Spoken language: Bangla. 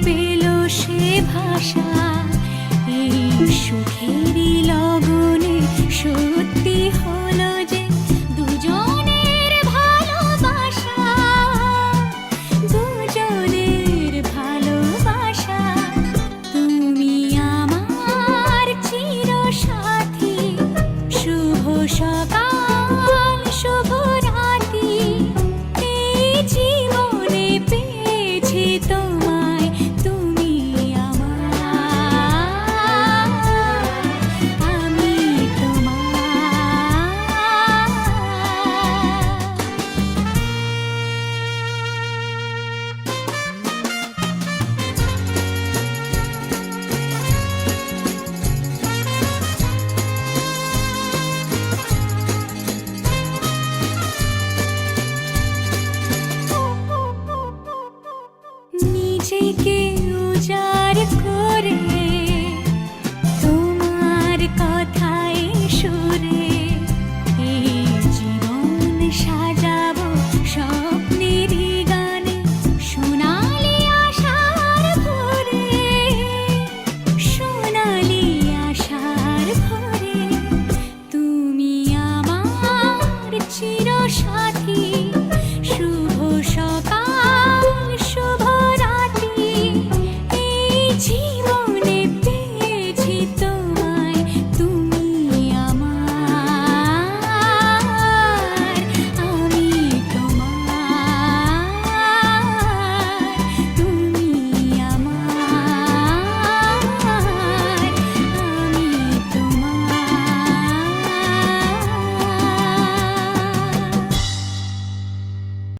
পেল সে ভাষা, এই সুখেরই লগনে সত্যি হলো যে দুজনের ভালোবাসা, দুজনের ভালোবাসা। তুমি আমার চিরসাথী, শুভ সকাল শুভ রাতি, এই জীবনে পেয়েছি তোমায়, তুমি আমার, আমি তোমার। নিজেকে উজাড়